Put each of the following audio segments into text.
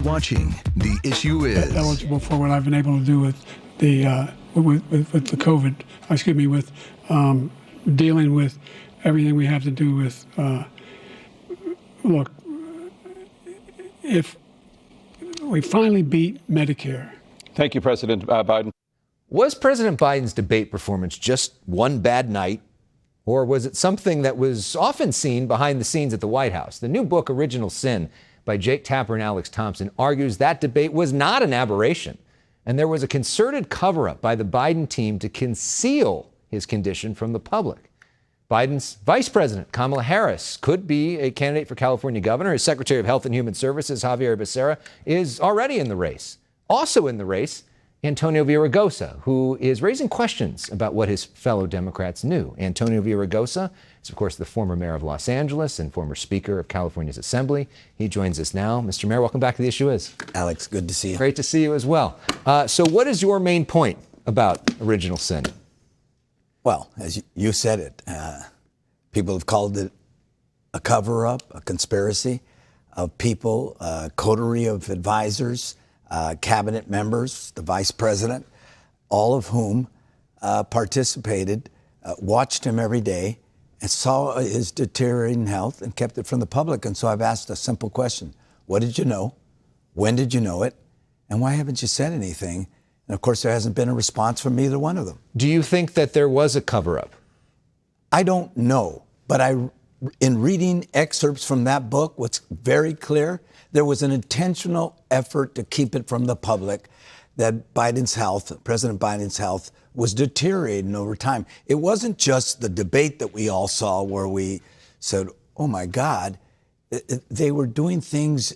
Watching The Issue Is. Eligible for what I've been able to do with the with the COVID, with dealing with everything we have to do with. Look, if we finally beat Medicare. Thank you, President Biden. Was President Biden's debate performance just one bad night, or was it something that was often seen behind the scenes at the White House? The new book, Original Sin, by Jake Tapper and Alex Thompson, argues that debate was not an aberration, and there was a concerted cover-up by the Biden team to conceal his condition from the public. Biden's Vice President, Kamala Harris, could be a candidate for California governor. His Secretary of Health and Human Services, Xavier Becerra, is already in the race. Also in the race, Antonio Villaraigosa, who is raising questions about what his fellow Democrats knew. Antonio Villaraigosa is, of course, the former mayor of Los Angeles and former Speaker of California's Assembly. He joins us now. Mr. Mayor, welcome back to The Issue Is. Alex, good to see you. Great to see you as well. So what is your main point about Original Sin? Well, as you said it, people have called it a cover-up, a conspiracy of people, a coterie of advisors, cabinet members, the vice president, all of whom participated, watched him every day, and saw his deteriorating health and kept it from the public. And so I've asked a simple question. What did you know? When did you know it? And why haven't you said anything? And of course, there hasn't been a response from either one of them. Do you think that there was a cover-up? I don't know, but in reading excerpts from that book, what's very clear, there was an intentional effort to keep it from the public that Biden's health, President Biden's health, was deteriorating over time. It wasn't just the debate that we all saw where we said, oh my God, they were doing things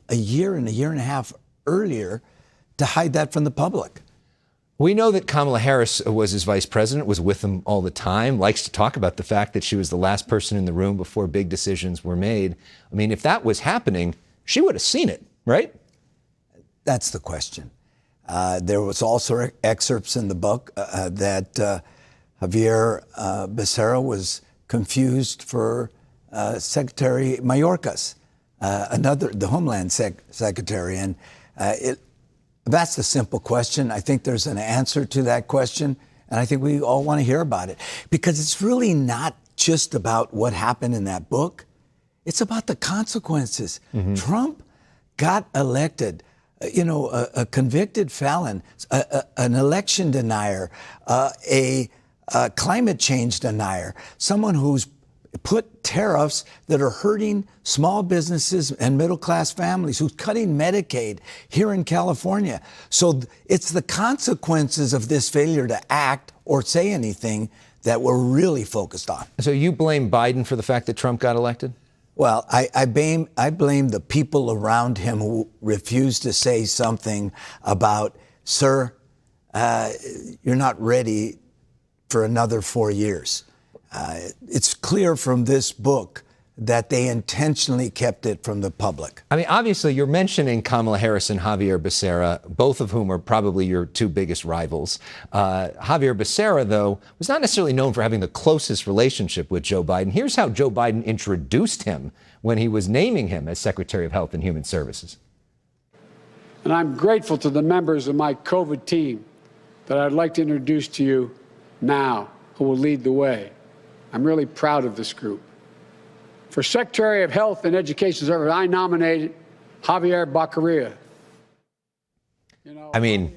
a year and a half earlier to hide that from the public. We know that Kamala Harris was his vice president, was with him all the time, likes to talk about the fact that she was the last person in the room before big decisions were made. I mean, if that was happening, she would have seen it, right? That's the question. There was also excerpts in the book that Xavier Becerra was confused for Secretary Mayorkas, the Homeland Secretary. And that's the simple question. I think there's an answer to that question, and I think we all want to hear about it. Because it's really not just about what happened in that book. It's about the consequences. Mm-hmm. Trump got elected, a convicted felon, an election denier, a climate change denier, someone who's put tariffs that are hurting small businesses and middle-class families, who's cutting Medicaid here in California. So it's the consequences of this failure to act or say anything that we're really focused on. So you blame Biden for the fact that Trump got elected? Well, I blame the people around him who refused to say something about, sir, you're not ready for another 4 years. It's clear from this book that they intentionally kept it from the public. I mean, obviously, you're mentioning Kamala Harris and Xavier Becerra, both of whom are probably your two biggest rivals. Xavier Becerra, though, was not necessarily known for having the closest relationship with Joe Biden. Here's how Joe Biden introduced him when he was naming him as Secretary of Health and Human Services. And I'm grateful to the members of my COVID team that I'd like to introduce to you now, who will lead the way. I'm really proud of this group. For Secretary of Health and Education Service, I nominated Xavier Becerra. I mean,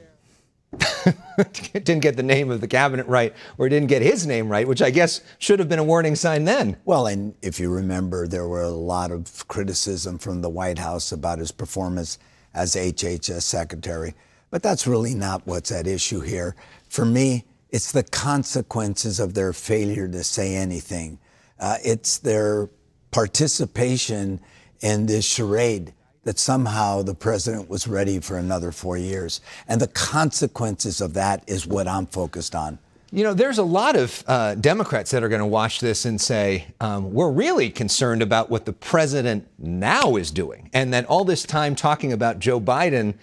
didn't get the name of the cabinet right, or didn't get his name right, which I guess should have been a warning sign then. Well, and if you remember, there were a lot of criticism from the White House about his performance as HHS secretary. But that's really not what's at issue here. For me, it's the consequences of their failure to say anything. It's their participation in this charade that somehow the president was ready for another 4 years. And the consequences of that is what I'm focused on. You know, there's a lot of Democrats that are going to watch this and say, we're really concerned about what the president now is doing, and that all this time talking about Joe Biden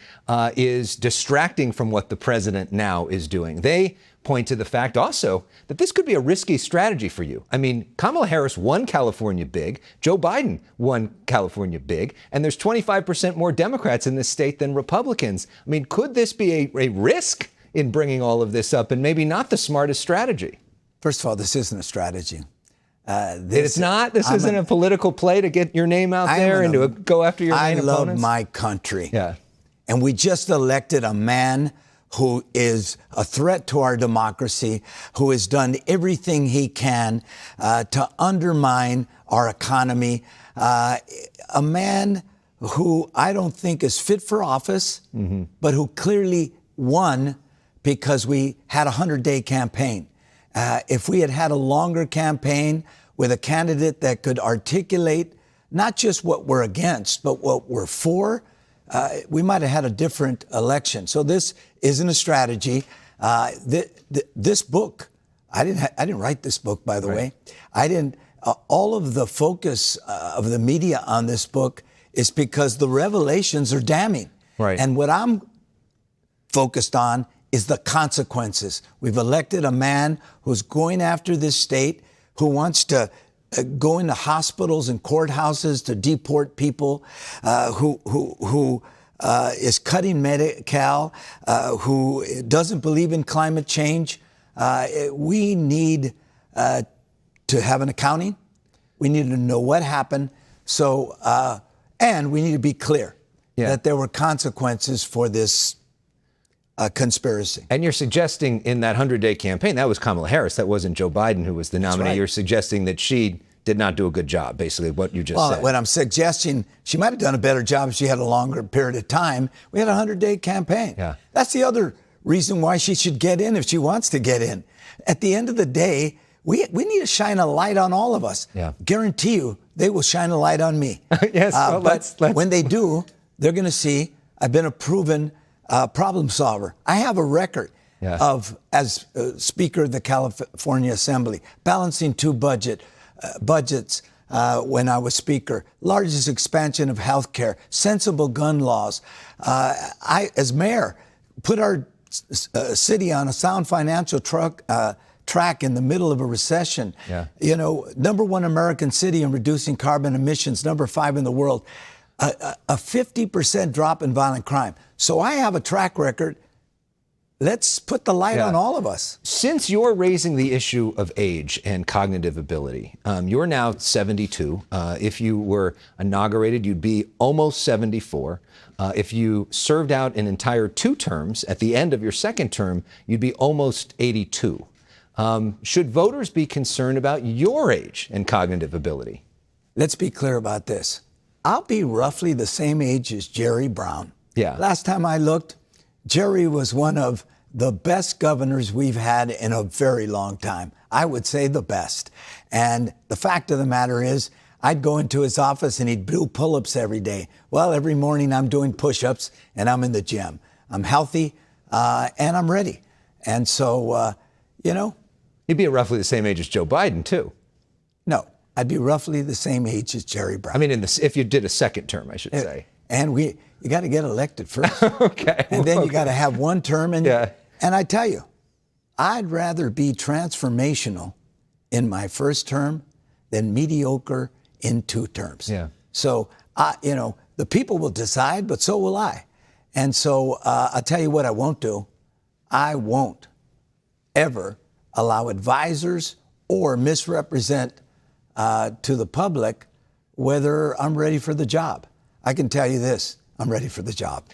is distracting from what the president now is doing. They point to the fact also that this could be a risky strategy for you. I mean, Kamala Harris won California big, Joe Biden won California big, and there's 25% more Democrats in this state than Republicans. I mean, could this be a risk in bringing all of this up and maybe not the smartest strategy? First of all, this isn't a strategy. It's not? This isn't a political play to get your name out there and to go after your main opponents? I love my country. Yeah. And we just elected a man who is a threat to our democracy, who has done everything he can to undermine our economy. A man who I don't think is fit for office, but who clearly won because we had a 100-day campaign. If we had had a longer campaign with a candidate that could articulate not just what we're against, but what we're for, we might have had a different election. So this isn't a strategy. This book, I didn't write this book, by the way. I didn't. All of the focus of the media on this book is because the revelations are damning. Right. And what I'm focused on is the consequences. We've elected a man who's going after this state, who wants to go into hospitals and courthouses to deport people, who is cutting Medi-Cal, who doesn't believe in climate change. We need to have an accounting. We need to know what happened. So, and we need to be clear that there were consequences for this conspiracy. And you're suggesting in that 100-day campaign, that was Kamala Harris, that wasn't Joe Biden who was the nominee. Right. You're suggesting that she did not do a good job, basically, what you just said. What I'm suggesting, she might have done a better job if she had a longer period of time. We had a 100-day campaign. Yeah. That's the other reason why she should get in if she wants to get in. At the end of the day, we need to shine a light on all of us. Yeah. Guarantee you, they will shine a light on me. Yes, well, but when they do, they're going to see I've been a proven problem solver. I have a record of, as Speaker of the California Assembly, balancing two budgets when I was Speaker, largest expansion of health care, sensible gun laws. I, as mayor, put our city on a sound financial track in the middle of a recession. Yeah. You know, #1 American city in reducing carbon emissions, #5 in the world. A 50% drop in violent crime. So I have a track record. Let's put the light on all of us. Since you're raising the issue of age and cognitive ability, you're now 72. If you were inaugurated, you'd be almost 74. If you served out an entire 2 terms, at the end of your second term, you'd be almost 82. Should voters be concerned about your age and cognitive ability? Let's be clear about this. I'll be roughly the same age as Jerry Brown. Yeah. Last time I looked, Jerry was one of the best governors we've had in a very long time. I would say the best. And the fact of the matter is, I'd go into his office and he'd do pull-ups every day. Well, every morning I'm doing push-ups and I'm in the gym. I'm healthy and I'm ready. And so, you know. He'd be roughly the same age as Joe Biden, too. No. I'd be roughly the same age as Jerry Brown. I mean, if you did a second term, I should say. And you got to get elected first. Okay. And then you got to have 1 term. And I tell you, I'd rather be transformational in my first term than mediocre in 2 terms. Yeah. So, you know, the people will decide, but so will I. And so I'll tell you what I won't do. I won't ever allow advisors or misrepresent to the public whether I'm ready for the job. I can tell you this, I'm ready for the job.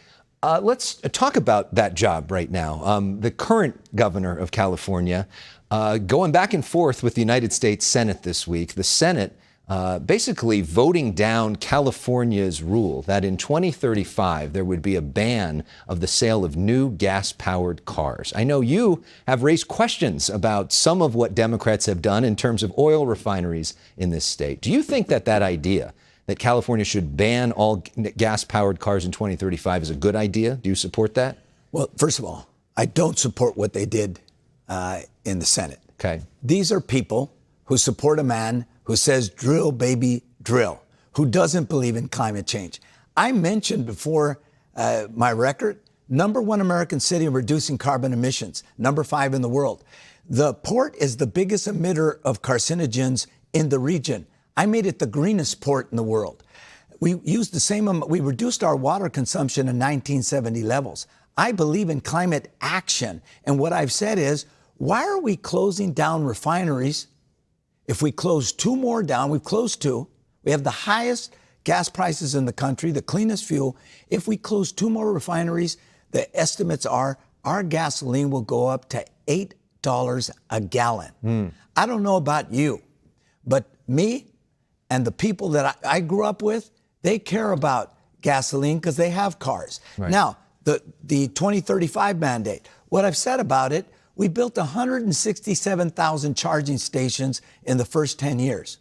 Let's talk about that job right now. The current governor of California going back and forth with the United States Senate this week. The Senate basically voting down California's rule that in 2035 there would be a ban of the sale of new gas-powered cars. I know you have raised questions about some of what Democrats have done in terms of oil refineries in this state. Do you think that idea that California should ban all gas-powered cars in 2035 is a good idea? Do you support that? Well, first of all, I don't support what they did in the Senate. Okay. These are people who support a man who says, drill, baby, drill, who doesn't believe in climate change. I mentioned before my record #1 American city in reducing carbon emissions, #5 in the world. The port is the biggest emitter of carcinogens in the region. I made it the greenest port in the world. We used the same, we reduced our water consumption to 1970 levels. I believe in climate action. And what I've said is, why are we closing down refineries? If we close 2 more down, we've closed 2. We have the highest gas prices in the country, the cleanest fuel. If we close 2 more refineries, the estimates are our gasoline will go up to $8 a gallon. I don't know about you, but me and the people that I grew up with, they care about gasoline because they have cars. Right. Now, the 2035 mandate, what I've said about it, we built 167,000 charging stations in the first 10 years.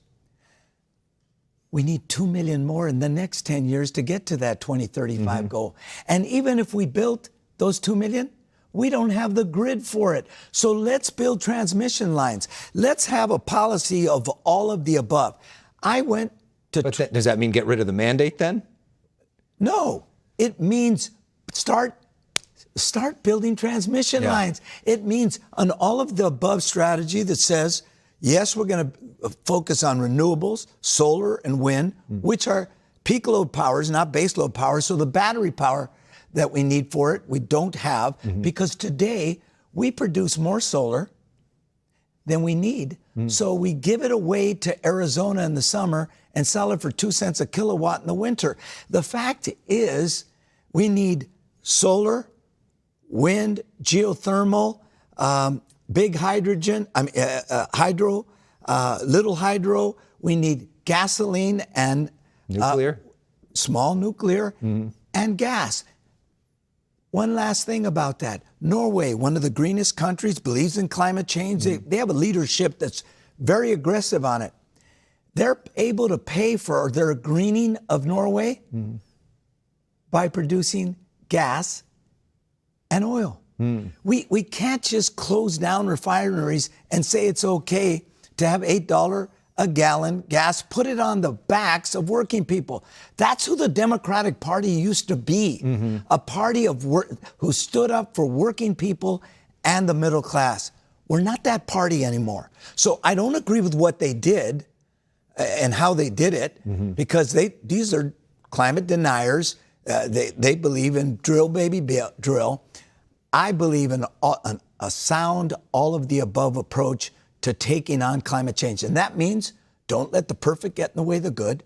We need 2 million more in the next 10 years to get to that 2035 goal. And even if we built those 2 million, we don't have the grid for it. So let's build transmission lines. Let's have a policy of all of the above. I went to... But does that mean get rid of the mandate then? No, it means start building transmission lines. It means an all of the above strategy that says, yes, we're going to focus on renewables, solar and wind, which are peak load powers, not base load power. So the battery power that we need for it, we don't have, because today we produce more solar than we need. So we give it away to Arizona in the summer and sell it for 2 cents a kilowatt in the winter. The fact is, we need solar, wind, geothermal, big hydrogen, hydro, little hydro. We need gasoline and Nuclear? Small nuclear and gas. One last thing about that. Norway, one of the greenest countries, believes in climate change. They have a leadership that's very aggressive on it. They're able to pay for their greening of Norway by producing gas and oil. We can't just close down refineries and say it's okay to have $8 a gallon gas, put it on the backs of working people. That's who the Democratic Party used to be, a party of who stood up for working people and the middle class. We're not that party anymore. So I don't agree with what they did and how they did it, because these are climate deniers. They believe in drill, baby, drill. I believe in a sound, all of the above approach to taking on climate change. And that means don't let the perfect get in the way of the good.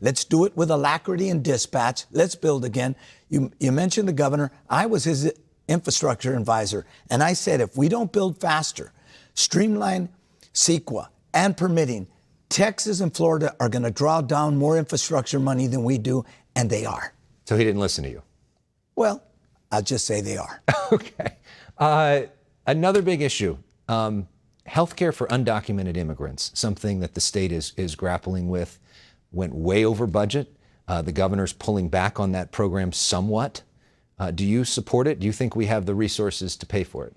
Let's do it with alacrity and dispatch. Let's build again. You mentioned the governor. I was his infrastructure advisor. And I said, if we don't build faster, streamline CEQA and permitting, Texas and Florida are going to draw down more infrastructure money than we do, and they are. So he didn't listen to you? Well, I'll just say they are. Okay. Another big issue, healthcare for undocumented immigrants, something that the state is grappling with, went way over budget. The governor's pulling back on that program somewhat. Do you support it? Do you think we have the resources to pay for it?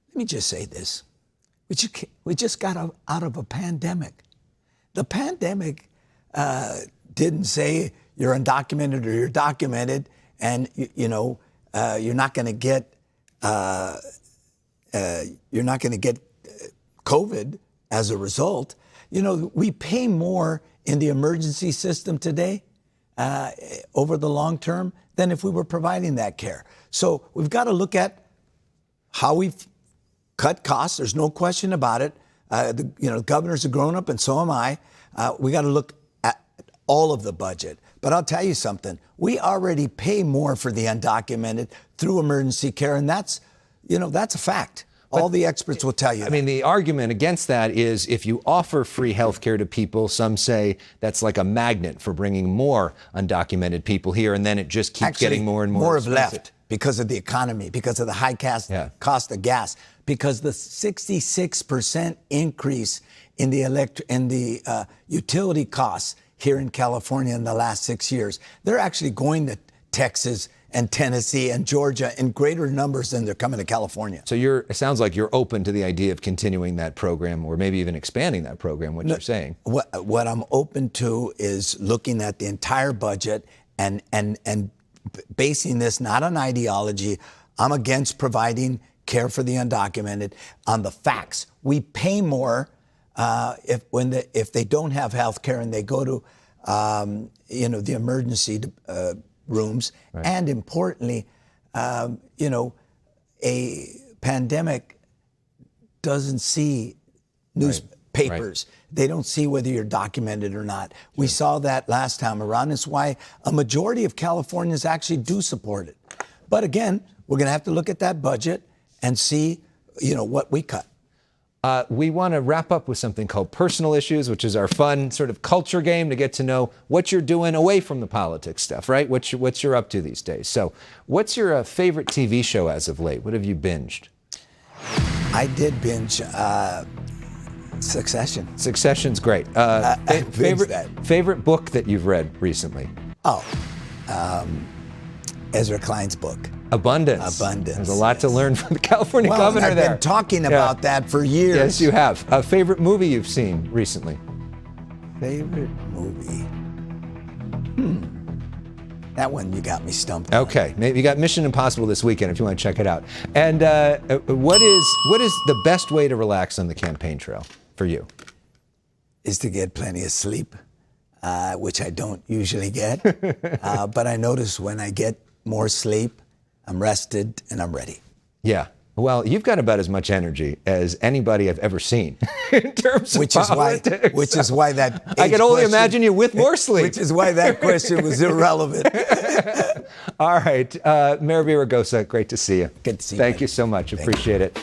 Let me just say this. We just got out of a pandemic. The pandemic didn't say you're undocumented or you're documented, and you're not going to get COVID as a result. We pay more in the emergency system today over the long term than if we were providing that care. So we've got to look at how we've cut costs. There's no question about it. The governors are grown up, and so am I. We got to look at all of the budget. But I'll tell you something. We already pay more for the undocumented through emergency care, and that's a fact. All the experts will tell you that. I mean, the argument against that is if you offer free health care to people, some say that's like a magnet for bringing more undocumented people here, and then it just keeps getting more and more More expensive. have left because of the economy, because of the high cost of gas, because the 66% increase in the utility costs here in California in the last 6 years. They're actually going to Texas and Tennessee and Georgia in greater numbers than they're coming to California. So it sounds like you're open to the idea of continuing that program, or maybe even expanding that program, what you're saying. What I'm open to is looking at the entire budget and basing this not on ideology. I'm against providing care for the undocumented on the facts. We pay more if they don't have health care and they go to the emergency rooms. Right. And importantly, a pandemic doesn't see newspapers. Right. They don't see whether you're documented or not. Sure. We saw that last time around. It's why a majority of Californians actually do support it. But again, we're going to have to look at that budget and see, what we cut. We want to wrap up with something called Personal Issues, which is our fun sort of culture game to get to know what you're doing away from the politics stuff, right? What you're up to these days. So what's your favorite TV show as of late? What have you binged? I did binge Succession. Succession's great. Favorite book that you've read recently? Ezra Klein's book. Abundance. There's a lot to learn from the California governor I've there. Been talking about that for years. Yes, you have. A favorite movie you've seen recently? Favorite movie? That one you got me stumped on. Okay, maybe you got Mission Impossible this weekend if you want to check it out. And what is the best way to relax on the campaign trail for you? Is to get plenty of sleep, which I don't usually get. But I notice when I get more sleep, I'm rested and I'm ready. Yeah. Well, you've got about as much energy as anybody I've ever seen in terms of politics. Which is why that I can only imagine you with more sleep. Which is why that question was irrelevant. All right. Mayor Villaraigosa, great to see you. Good to see you. Thank you so much. Appreciate it.